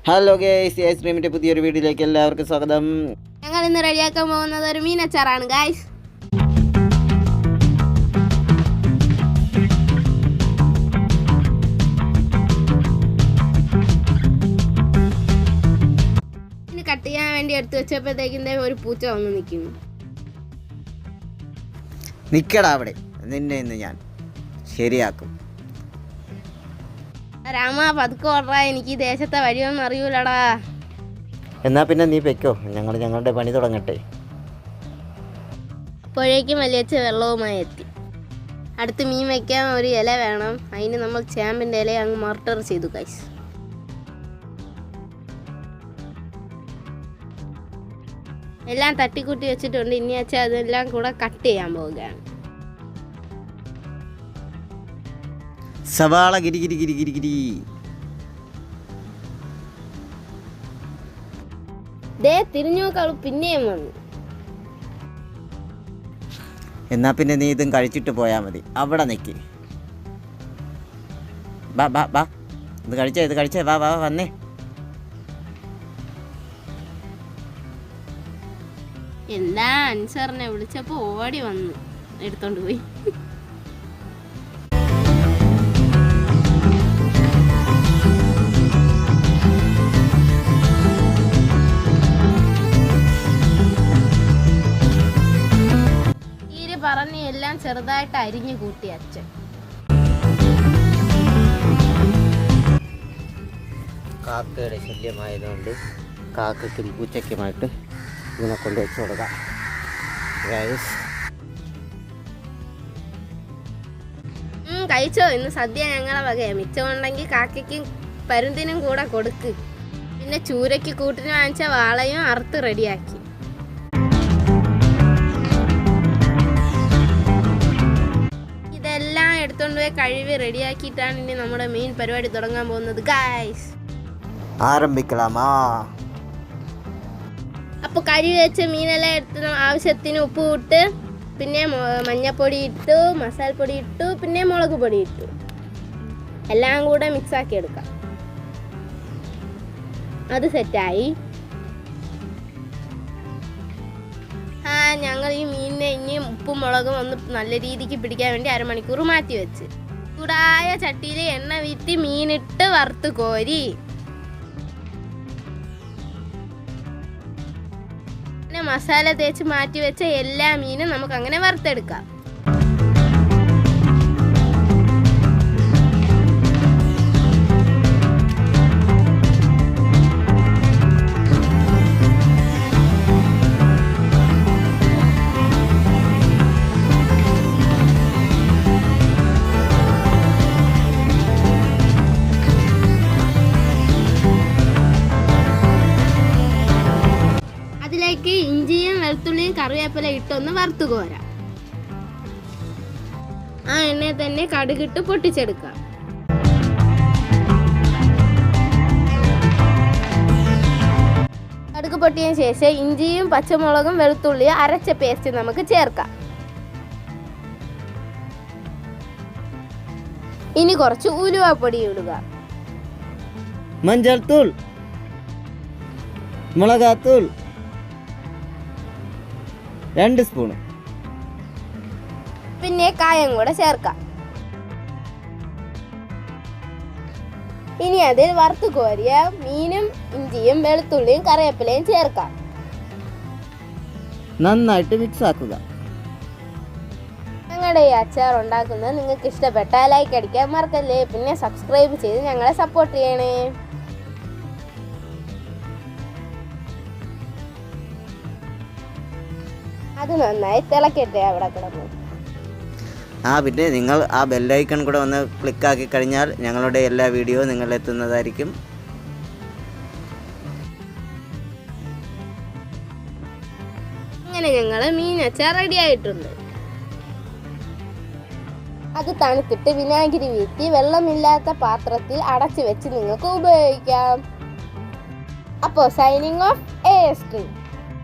Hello guys, ഐസ്ക്രീമിൻ്റെ പുതിയൊരു വീഡിയോയിലേക്ക് എല്ലാവർക്കും സ്വാഗതം. ഞങ്ങൾ ഇന്ന് റെഡിയാക്കാൻ പോകുന്നത് ഒരു മീനച്ചാറാണ് ഗൈസ്. ഇനി കട്ട് ചെയ്യാൻ വേണ്ടി എടുത്തു വെച്ചപ്പോഴത്തേക്കിൻ്റെ ഒരു പൂച്ച വന്ന് നിൽക്കുന്നു. നിൽക്കടാ അവിടെ, നിന്നെ ഇന്ന് ഞാൻ ശരിയാക്കും. രാമ പതുക്കെ ഓർഡറാ, എനിക്ക് ഈ ദേശത്തെ വഴിയൊന്നും അറിയൂലടാ. എന്നാ പിന്നെ നീ വെക്കോ, ഞങ്ങൾ ഞങ്ങളുടെ പണി തുടങ്ങട്ടെ. അപ്പോഴേക്കും വലിയച്ച വെള്ളവുമായി എത്തി. അടുത്ത് മീൻ വയ്ക്കാൻ ഒരു ഇല വേണം. അതിന് നമ്മൾ ചേമ്പിൻ്റെ ഇല അങ്ങ് മർട്ടർ ചെയ്തു ഗൈസ്. എല്ലാം തട്ടിക്കൂട്ടി വെച്ചിട്ടുണ്ട്. ഇനി വെച്ചാൽ അതെല്ലാം കൂടെ കട്ട് ചെയ്യാൻ പോവുകയാണ്. സവാള ഗിരി ഗിരി ഗിരി ഗിരി ഗിരി. ദേ തിരിഞ്ഞു നോക്കാളൂ, പിന്നെയും വന്നു. എന്നാ പിന്നെ നീ ഇതും കഴിച്ചിട്ട് പോയാൽ മതി. അവിടെ നിൽക്കി. ബാ ബാ ബാ, ഇത് കഴിച്ചേ വാ വാ വന്നേ. എന്താ അൻസറിനെ വിളിച്ചപ്പോ ഓടി വന്നു എടുത്തോണ്ട് പോയി. പറഞ്ഞ് എല്ലാം ചെറുതായിട്ട് അരിഞ്ഞു കൂട്ടി അച്ഛൻ. കാക്കയുടെ ശല്യമായതുകൊണ്ട് കാക്കയ്ക്കും പൂച്ചയ്ക്കുമായിട്ട് ഇതിനെ കൊണ്ട് വെച്ച് കൊടുക്കാം. കഴിച്ചോ, ഇന്ന് സദ്യ ഞങ്ങളെ വകയാ. മിച്ചമുണ്ടെങ്കിൽ കാക്കയ്ക്കും പരുന്തിനും കൂടെ കൊടുക്ക്. പിന്നെ ചൂരയ്ക്ക് കൂട്ടിന് വാങ്ങിച്ച വാളയും അറുത്ത് റെഡിയാക്കി. ഇതെല്ലാം എടുത്തോണ്ട് പോയി കഴുകി റെഡിയാക്കിയിട്ടാണ് ഇനി നമ്മുടെ മെയിൻ പരിപാടി തുടങ്ങാൻ പോകുന്നത് ഗൈസ്. ആരംഭിക്കലാമാ. അപ്പോൾ കഴുകി വെച്ച മീനെല്ലാം എടുത്ത് ആവശ്യത്തിന് ഉപ്പ് ഇട്ട്, പിന്നെ മഞ്ഞപ്പൊടി ഇട്ടു, മസാലപ്പൊടി ഇട്ടു, പിന്നെ മുളക് പൊടി ഇട്ടു. എല്ലാം കൂടെ മിക്സാക്കി എടുക്കാം. അത് സെറ്റായി. ഞങ്ങൾ ഈ മീനിനെ ഇനി ഉപ്പും മുളകും ഒന്ന് നല്ല രീതിക്ക് പിടിക്കാൻ വേണ്ടി അരമണിക്കൂർ മാറ്റി വെച്ച് ചൂടായ ചട്ടിയിൽ എണ്ണ വീത്തി മീനിട്ട് വറുത്ത് കോരി പിന്നെ മസാല തേച്ച് മാറ്റി വെച്ച എല്ലാ മീനും നമുക്ക് അങ്ങനെ വറുത്തെടുക്കാം. അതിലേക്ക് ഇഞ്ചിയും വെളുത്തുള്ളിയും കറിവേപ്പില ഇട്ടൊന്ന് വറുത്തു കോരാം. ആ എണ്ണയിൽ തന്നെ കടുകിട്ട് പൊട്ടിച്ചെടുക്കാം. കടുക് പൊട്ടിയതിന് ശേഷം ഇഞ്ചിയും പച്ചമുളകും വെളുത്തുള്ളിയും അരച്ച പേസ്റ്റ് നമുക്ക് ചേർക്കാം. ഇനി കുറച്ച് ഉലുവാപ്പൊടി ഇടുക. മഞ്ഞൾത്തൂൾ, മുളകാത്തൂൾ 2 സ്പൂൺ, പിന്നെ കായം കൂടെ ചേർക്കാം. ഇനി അതിൽ വറുത്ത് കോരിയ മീനും ഇഞ്ചിയും വെളുത്തുള്ളിയും കറിവേപ്പിലയും ചേർക്കാം. നന്നായിട്ട് മിക്സ് ആക്കുക. ഞങ്ങളുടെ ഈ അച്ചാർ ഉണ്ടാക്കുന്നത് നിങ്ങൾക്ക് ഇഷ്ടപ്പെട്ടാൽ ലൈക്ക് അടിക്കാൻ മറക്കല്ലേ. പിന്നെ സബ്സ്ക്രൈബ് ചെയ്ത് ഞങ്ങളെ സപ്പോർട്ട് ചെയ്യണേ. അത് നന്നായി തിളക്കട്ടെ അവിടെ കിടന്നു. പിന്നെ നിങ്ങൾ ആ ബെല്ലൈക്കൺ കൂടെ ഒന്ന് ക്ലിക്കാക്കി കഴിഞ്ഞാൽ ഞങ്ങളുടെ എല്ലാ വീഡിയോ നിങ്ങളിലെത്തുന്നതായിരിക്കും. അങ്ങനെ ഞങ്ങൾ മീൻ അച്ചാർ റെഡി ആയിട്ടുണ്ട്. അത് തണുത്തിട്ട് വിനാഗിരി വീഴ്ത്തി വെള്ളമില്ലാത്ത പാത്രത്തിൽ അടച്ചു വെച്ച് നിങ്ങൾക്ക് ഉപയോഗിക്കാം. അപ്പോൾ സൈനിങ് ഓഫ് എ സ്ട്രീം.